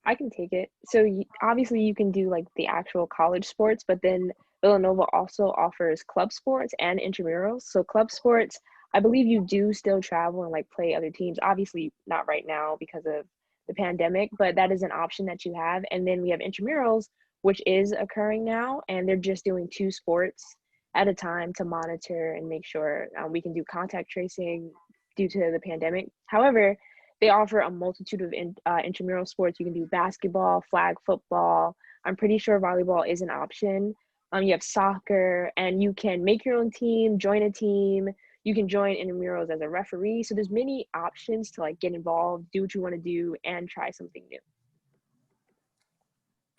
I can take it. So obviously you can do like the actual college sports, but then Villanova also offers club sports and intramurals. So club sports, I believe you do still travel and like play other teams. Obviously not right now because of the pandemic, but that is an option that you have. And then we have intramurals, which is occurring now, and they're just doing 2 sports at a time to monitor and make sure we can do contact tracing due to the pandemic. However, they offer a multitude of intramural sports. You can do basketball, flag football. I'm pretty sure volleyball is an option. You have soccer, and you can make your own team, join a team. You can join intramurals as a referee. So there's many options to like get involved, do what you want to do, and try something new.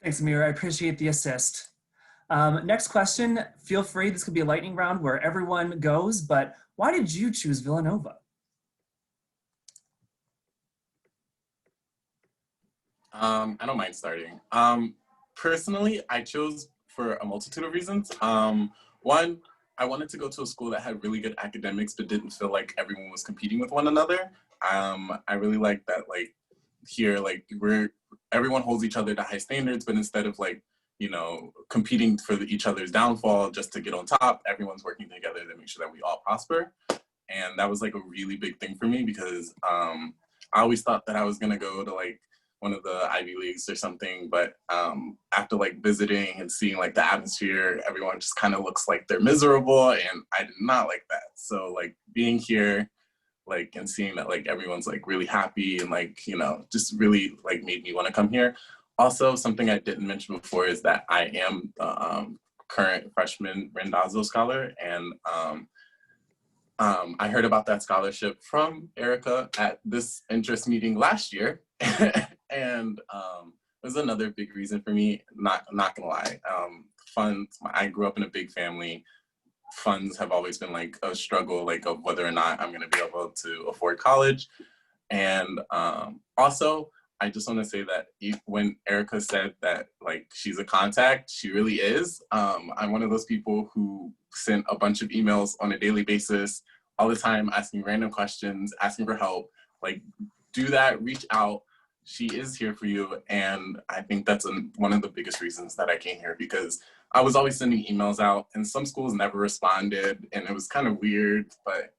Thanks, Amira. I appreciate the assist. Next question, feel free, this could be a lightning round where everyone goes, but why did you choose Villanova? I don't mind starting. Personally, I chose for a multitude of reasons. One, I wanted to go to a school that had really good academics, but didn't feel like everyone was competing with one another. I really like that, like here, like everyone holds each other to high standards, but instead of like, you know, competing for each other's downfall just to get on top, everyone's working together to make sure that we all prosper. And that was like a really big thing for me, because I always thought that I was gonna go to like one of the Ivy Leagues or something, but after like visiting and seeing like the atmosphere, everyone just kind of looks like they're miserable, and I did not like that. So like being here, like, and seeing that like everyone's like really happy and like, you know, just really like made me want to come here. Also, something I didn't mention before is that I am the current freshman Randazzo scholar, and I heard about that scholarship from Erica at this interest meeting last year. And it was another big reason for me, not gonna lie. Funds, I grew up in a big family. Funds have always been like a struggle, like of whether or not I'm gonna be able to afford college. And also, I just want to say that when Erica said that like she's a contact, she really is. I'm one of those people who sent a bunch of emails on a daily basis, all the time, asking random questions, asking for help. Like, do that, reach out. She is here for you. And I think that's one of the biggest reasons that I came here, because I was always sending emails out and some schools never responded, and it was kind of weird, but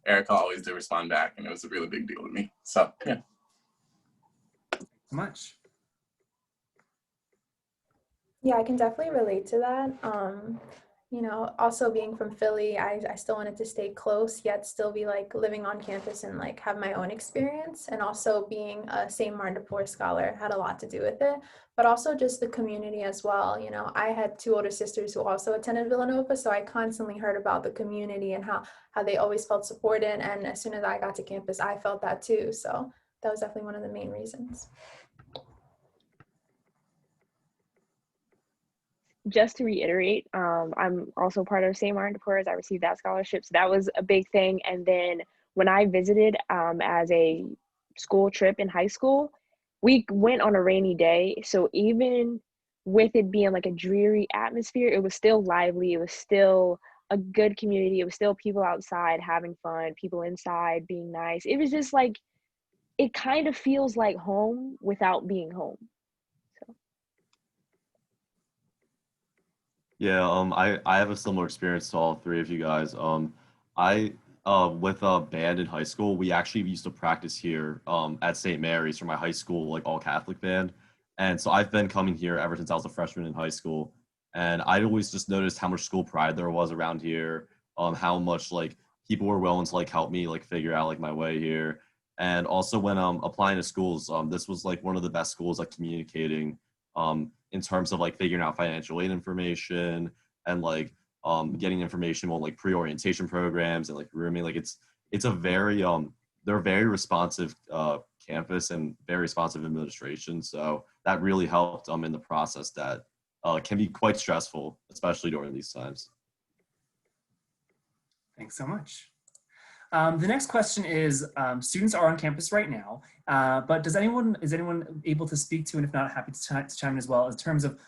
Erica always did respond back, and it was a really big deal to me. So, yeah. Much. Yeah, I can definitely relate to that. You know, also being from Philly, I still wanted to stay close, yet still be like living on campus and like have my own experience. And also being a St. Martin de Porres scholar had a lot to do with it, but also just the community as well. You know, I had 2 older sisters who also attended Villanova, so I constantly heard about the community and how they always felt supported. And as soon as I got to campus, I felt that too. So that was definitely one of the main reasons. Just to reiterate, I'm also part of St. Martin de Porres. I received that scholarship, so that was a big thing. And then when I visited as a school trip in high school, we went on a rainy day. So even with it being like a dreary atmosphere, it was still lively. It was still a good community. It was still people outside having fun, people inside being nice. It was just like, it kind of feels like home without being home. Yeah, I have a similar experience to all three of you guys. I with a band in high school, we actually used to practice here at St. Mary's for my high school like all Catholic band, and so I've been coming here ever since I was a freshman in high school, and I always just noticed how much school pride there was around here, how much like people were willing to like help me like figure out like my way here, and also when applying to schools, this was like one of the best schools at communicating. In terms of like figuring out financial aid information and like getting information on like pre-orientation programs and like rooming. Like it's a very they're a very responsive campus and very responsive administration. So that really helped in the process that can be quite stressful, especially during these times. Thanks so much. The next question is, students are on campus right now, but is anyone able to speak to, and if not, happy to chime in as well, in terms of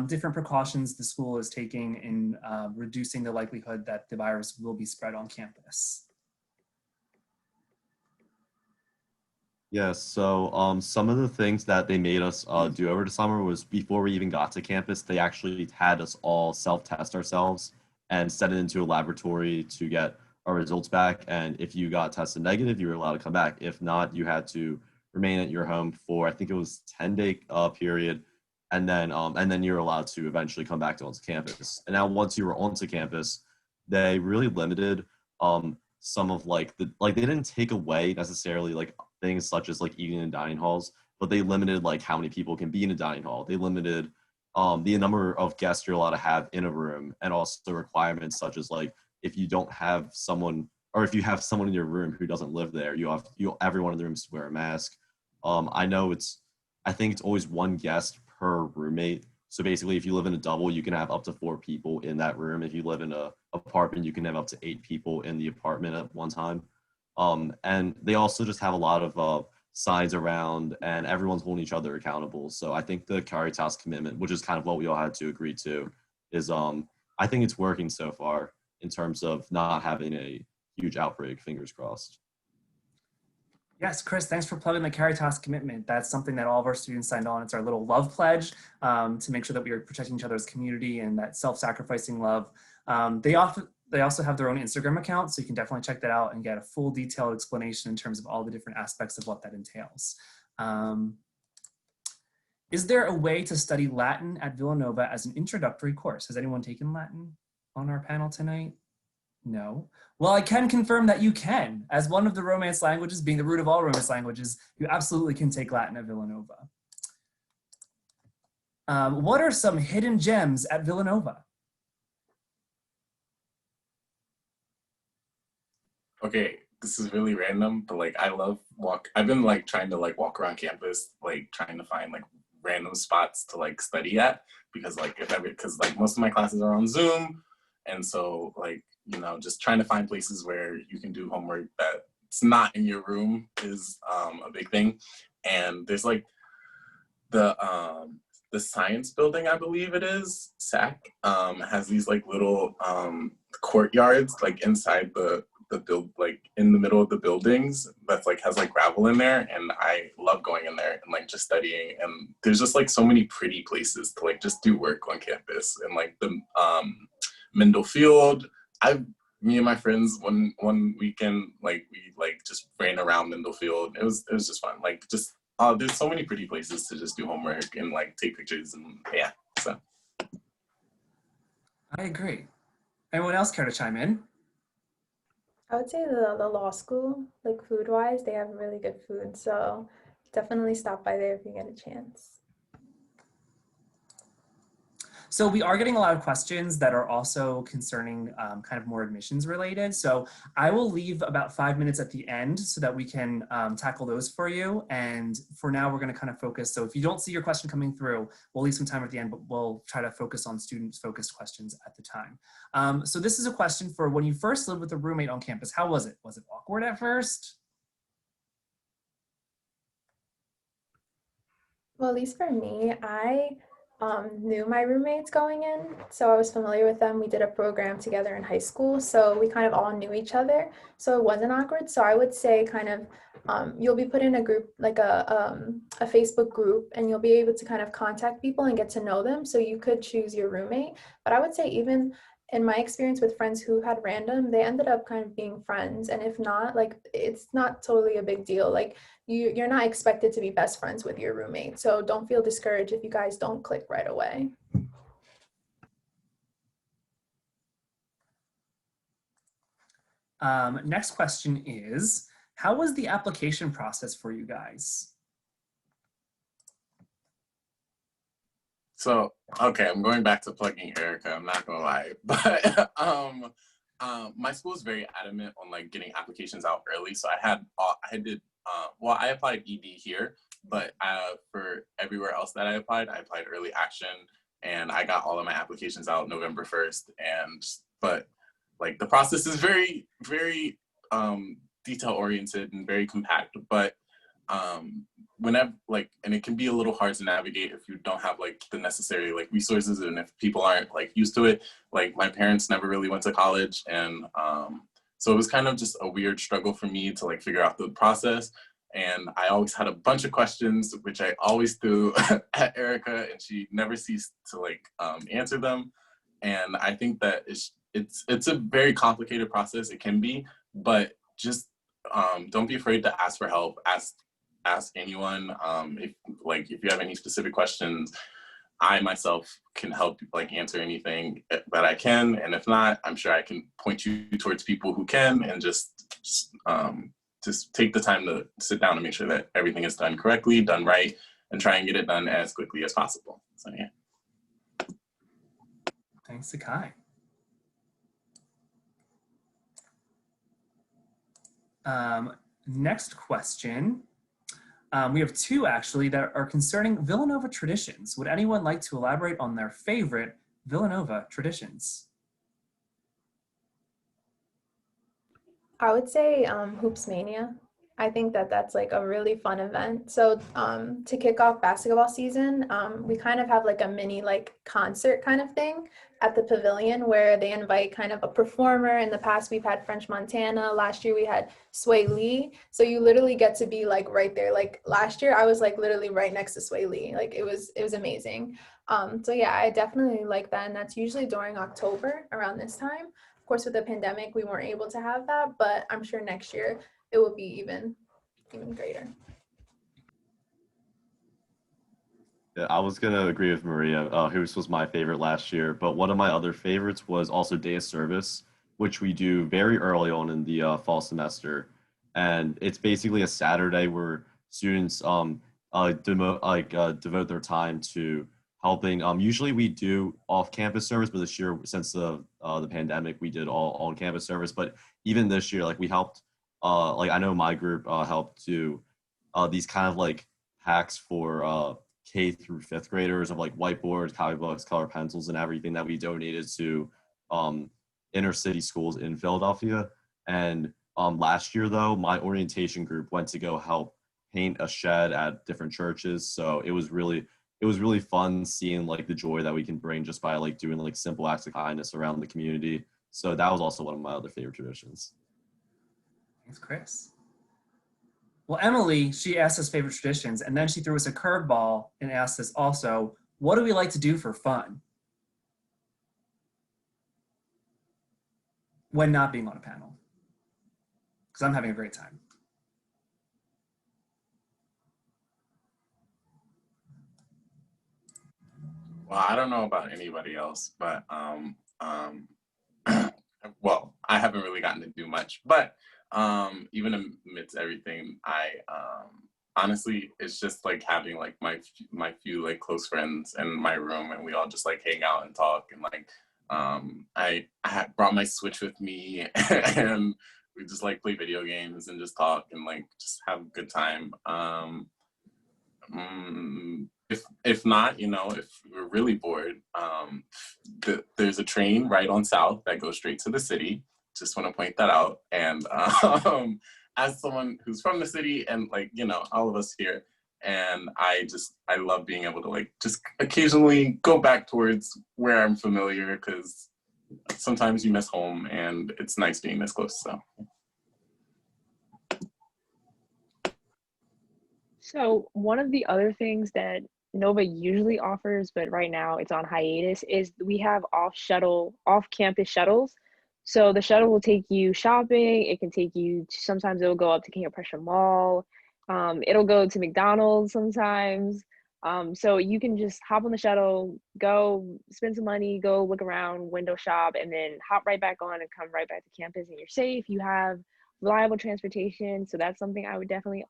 different precautions the school is taking in reducing the likelihood that the virus will be spread on campus? Yes, so some of the things that they made us do over the summer was before we even got to campus, they actually had us all self-test ourselves and send it into a laboratory to get our results back. And if you got tested negative, you were allowed to come back. If not, you had to remain at your home for, I think it was 10-day period. And then you're allowed to eventually come back to onto campus. And now once you were onto campus, they really limited some of like they didn't take away necessarily like things such as like eating in dining halls, but they limited like how many people can be in a dining hall. They limited the number of guests you're allowed to have in a room, and also the requirements such as like if you don't have someone, or if you have someone in your room who doesn't live there, everyone in the room to wear a mask. I think it's always one guest per roommate. So basically, if you live in a double, you can have up to 4 people in that room. If you live in a apartment, you can have up to 8 people in the apartment at one time. And they also just have a lot of signs around, and everyone's holding each other accountable. So I think the Caritas commitment, which is kind of what we all had to agree to, is I think it's working so far in terms of not having a huge outbreak. Fingers crossed. Yes, Chris, thanks for plugging the Caritas commitment. That's something that all of our students signed on. It's our little love pledge to make sure that we are protecting each other's community and that self-sacrificing love. They also have their own Instagram account, so you can definitely check that out and get a full detailed explanation in terms of all the different aspects of what that entails. Is there a way to study Latin at Villanova as an introductory course? Has anyone taken Latin on our panel tonight? No. Well, I can confirm that you can. As one of the Romance languages, being the root of all Romance languages, you absolutely can take Latin at Villanova. What are some hidden gems at Villanova? Okay, this is really random, but like I've been like trying to like walk around campus, like trying to find like random spots to like study at, because like because like most of my classes are on Zoom, and so like, you know, just trying to find places where you can do homework that's not in your room is a big thing. And there's like the science building, I believe it is, SAC, has these like little courtyards like inside the like in the middle of the buildings that's like has like gravel in there, and I love going in there and like just studying. And there's just like so many pretty places to like just do work on campus. And like the Mendel Field, me and my friends one weekend, like we like just ran around Mendel Field. It was just fun. Like just there's so many pretty places to just do homework and like take pictures, and yeah. So I agree. Anyone else care to chime in? I would say the law school, like food-wise, they have really good food. So definitely stop by there if you get a chance. So we are getting a lot of questions that are also concerning kind of more admissions related. So I will leave about 5 minutes at the end so that we can tackle those for you. And for now, we're going to kind of focus. So if you don't see your question coming through, we'll leave some time at the end, but we'll try to focus on student-focused questions at the time. So this is a question for when you first lived with a roommate on campus. How was it? Was it awkward at first? Well, at least for me, I knew my roommates going in, so I was familiar with them. We did a program together in high school, so we kind of all knew each other, so it wasn't awkward. So I would say kind of you'll be put in a group, like a Facebook group, and you'll be able to kind of contact people and get to know them, so you could choose your roommate. But I would say even in my experience with friends who had random, they ended up kind of being friends. And if not, like, it's not totally a big deal. Like, you're not expected to be best friends with your roommate. So don't feel discouraged if you guys don't click right away. Next question is, how was the application process for you guys? So, okay, I'm going back to plugging Erica, I'm not gonna lie. But my school is very adamant on like getting applications out early. So I applied ED here, but for everywhere else that I applied early action, and I got all of my applications out November 1st. But like the process is very, very detail oriented and very compact, but whenever and it can be a little hard to navigate if you don't have like the necessary like resources, and if people aren't like used to it. Like my parents never really went to college, and so it was kind of just a weird struggle for me to like figure out the process. And I always had a bunch of questions, which I always threw at Erica, and she never ceased to like answer them. And I think that it's a very complicated process. It can be, but just don't be afraid to ask for help. Ask anyone. If you have any specific questions, I myself can help like answer anything that I can. And if not, I'm sure I can point you towards people who can, and just take the time to sit down and make sure that everything is done correctly, done right, and try and get it done as quickly as possible. So yeah. Thanks, Sakai. Next question. We have two actually that are concerning Villanova traditions. Would anyone like to elaborate on their favorite Villanova traditions? I would say Hoops Mania. I think that that's like a really fun event. So to kick off basketball season, we kind of have like a mini like concert kind of thing at the pavilion where they invite kind of a performer. In the past, we've had French Montana. Last year we had Sway Lee. So you literally get to be like right there. Like last year I was like literally right next to Sway Lee. Like it was amazing. So yeah, I definitely like that. And that's usually during October around this time. Of course, with the pandemic, we weren't able to have that, but I'm sure next year it will be even greater. Yeah, I was gonna agree with Maria. Hoops was my favorite last year, but one of my other favorites was also Day of Service, which we do very early on in the fall semester, and it's basically a Saturday where students devote their time to helping. Usually we do off-campus service, but this year, since the pandemic, we did all on-campus service. But even this year, like we helped. I know my group helped do these kind of like hacks for K through 5th graders of like whiteboards, copybooks, color pencils, and everything that we donated to inner city schools in Philadelphia. And last year, though, my orientation group went to go help paint a shed at different churches. So it was really fun seeing like the joy that we can bring just by like doing like simple acts of kindness around the community. So that was also one of my other favorite traditions. Thanks, Chris. Well, Emily, she asked us favorite traditions, and then she threw us a curveball and asked us also, what do we like to do for fun when not being on a panel? Because I'm having a great time. Well, I don't know about anybody else, but well, I haven't really gotten to do much, but even amidst everything, I honestly, it's just like having like my few like close friends in my room, and we all just like hang out and talk, and like I had brought my Switch with me and we just like play video games and just talk and like just have a good time. If not, you know, if we're really bored, there's a train right on South that goes straight to the city. Just want to point that out. And as someone who's from the city, and like, you know, all of us here, And I love being able to like just occasionally go back towards where I'm familiar, because sometimes you miss home and it's nice being this close. So one of the other things that Nova usually offers, but right now it's on hiatus, is we have off-campus shuttles. So the shuttle will take you shopping. It can take you sometimes it'll go up to King of Prussia Mall. It'll go to McDonald's sometimes. So you can just hop on the shuttle, go spend some money, go look around, window shop, and then hop right back on and come right back to campus, and you're safe. You have reliable transportation. So that's something I would definitely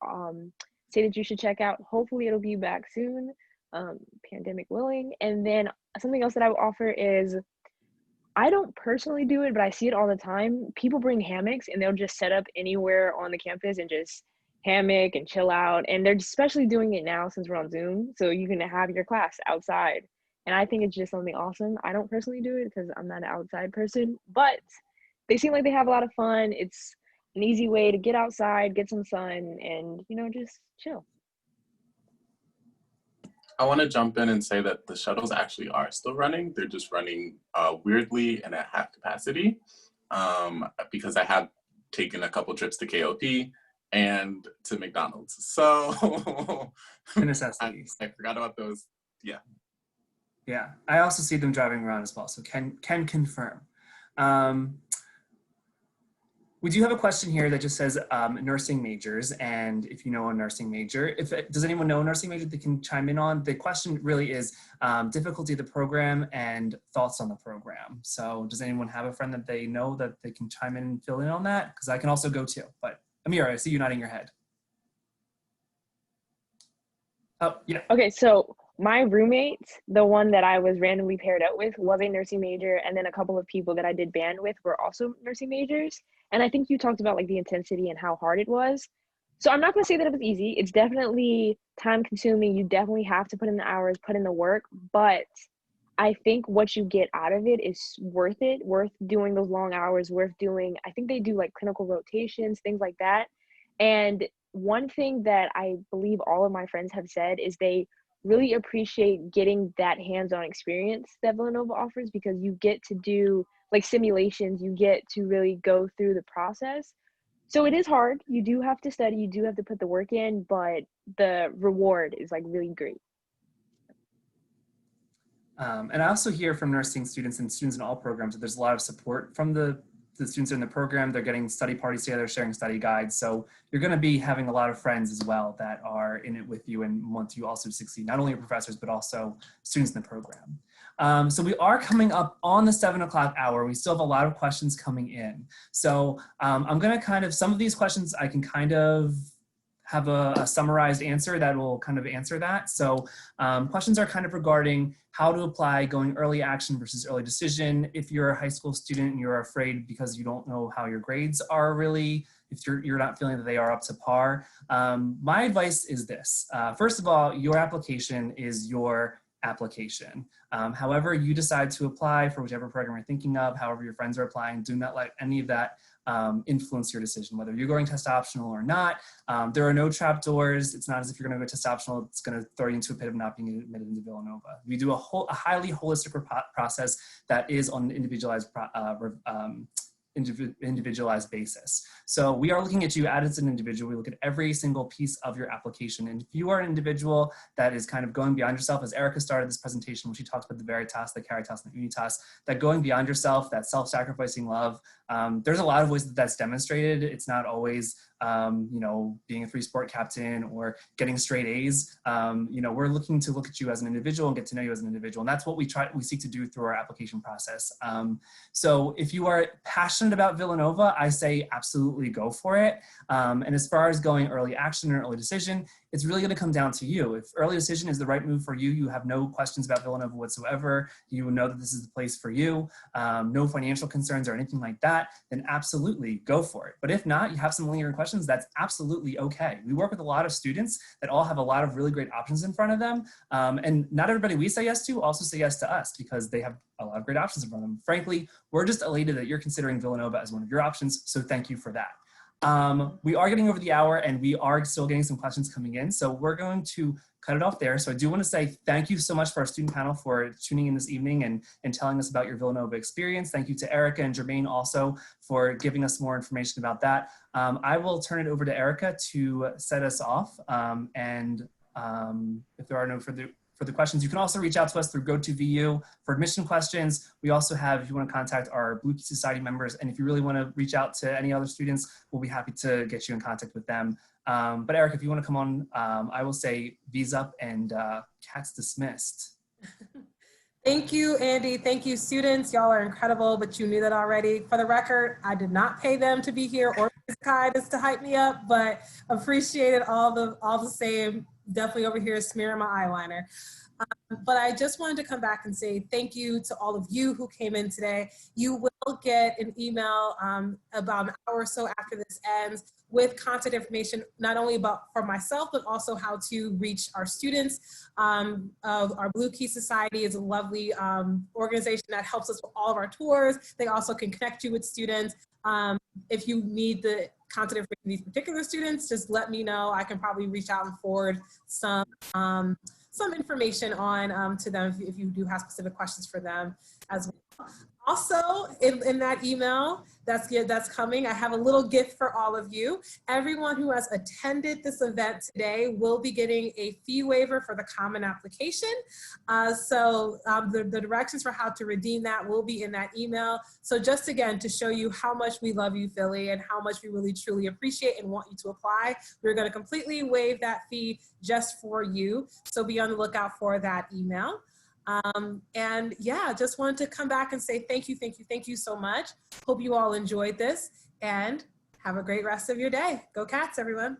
say that you should check out. Hopefully it'll be back soon, pandemic willing. And then something else that I would offer is, I don't personally do it, but I see it all the time. People bring hammocks and they'll just set up anywhere on the campus and just hammock and chill out. And they're especially doing it now since we're on Zoom. So you can have your class outside. And I think it's just something awesome. I don't personally do it because I'm not an outside person, but they seem like they have a lot of fun. It's an easy way to get outside, get some sun, and, you know, just chill. I want to jump in and say that the shuttles actually are still running. They're just running weirdly and at half capacity, because I have taken a couple trips to KOP and to McDonald's. So necessities. I forgot about those. Yeah. Yeah, I also see them driving around as well, so can confirm. We do have a question here that just says nursing majors, and if you know a nursing major, does anyone know a nursing major they can chime in on? The question really is difficulty of the program and thoughts on the program. So does anyone have a friend that they know that they can chime in and fill in on that? Because I can also go too, but Amira, I see you nodding your head. Oh, yeah. Okay, so my roommate, the one that I was randomly paired up with, was a nursing major, and then a couple of people that I did band with were also nursing majors. And I think you talked about like the intensity and how hard it was. So I'm not going to say that it was easy. It's definitely time consuming. You definitely have to put in the hours, put in the work, but I think what you get out of it is worth it, worth doing those long hours, worth doing, I think they do like clinical rotations, things like that. And one thing that I believe all of my friends have said is they really appreciate getting that hands-on experience that Villanova offers, because you get to do like simulations, you get to really go through the process. So it is hard. You do have to study, you do have to put the work in, but the reward is like really great. And I also hear from nursing students and students in all programs that there's a lot of support from the students in the program. They're getting study parties together, sharing study guides. So you're going to be having a lot of friends as well that are in it with you and want you also to succeed, not only your professors, but also students in the program. So we are coming up on the 7 o'clock hour. We still have a lot of questions coming in. So I'm going to some of these questions I can kind of have a summarized answer that will kind of answer that. So questions are kind of regarding how to apply, going early action versus early decision. If you're a high school student and you're afraid because you don't know how your grades are really, if you're not feeling that they are up to par, my advice is this. First of all, your application is your application. However you decide to apply for whichever program you're thinking of, however your friends are applying, do not let any of that influence your decision, whether you're going test optional or not. There are no trap doors. It's not as if you're going to go test optional, it's going to throw you into a pit of not being admitted into Villanova. We do a highly holistic process that is on an individualized basis. So we are looking at you as an individual. We look at every single piece of your application. And if you are an individual that is kind of going beyond yourself, as Erica started this presentation when she talked about the Veritas, the Caritas, and the Unitas, that going beyond yourself, that self-sacrificing love, there's a lot of ways that that's demonstrated. It's not always, being a free sport captain or getting straight A's. We're looking to look at you as an individual and get to know you as an individual. And that's what we seek to do through our application process. So if you are passionate about Villanova, I say absolutely go for it. And as far as going early action or early decision, it's really going to come down to you. If early decision is the right move for you, you have no questions about Villanova whatsoever, you know that this is the place for you, no financial concerns or anything like that, then absolutely go for it. But if not, you have some lingering questions, that's absolutely okay. We work with a lot of students that all have a lot of really great options in front of them. And not everybody we say yes to also say yes to us because they have a lot of great options in front of them. Frankly, we're just elated that you're considering Villanova as one of your options, so thank you for that. We are getting over the hour and we are still getting some questions coming in. So we're going to cut it off there. So I do want to say thank you so much for our student panel for tuning in this evening and telling us about your Villanova experience. Thank you to Erica and Jermaine also for giving us more information about that. I will turn it over to Erica to set us off. If there are no further questions, you can also reach out to us through GoToVU for admission questions. We also have, if you want to contact our Blue Key Society members, and if you really want to reach out to any other students, we'll be happy to get you in contact with them. But Eric, if you want to come on, I will say V's up and Cat's dismissed. Thank you, Andy. Thank you, students. Y'all are incredible, but you knew that already. For the record, I did not pay them to be here or kindness to hype me up, but appreciated all the same. Definitely over here smearing my eyeliner. But I just wanted to come back and say thank you to all of you who came in today. You will get an email about an hour or so after this ends with contact information, not only for myself, but also how to reach our students. Our Blue Key Society is a lovely organization that helps us with all of our tours. They also can connect you with students. If you need the contact information of these particular students, just let me know. I can probably reach out and forward some information on to them if you do have specific questions for them as well. Also, in that email that's coming, I have a little gift for all of you. Everyone who has attended this event today will be getting a fee waiver for the common application. The directions for how to redeem that will be in that email. So just again, to show you how much we love you, Philly, and how much we really truly appreciate and want you to apply, we're going to completely waive that fee just for you. So be on the lookout for that email. And yeah, just wanted to come back and say thank you so much. Hope you all enjoyed this and have a great rest of your day. Go Cats, everyone.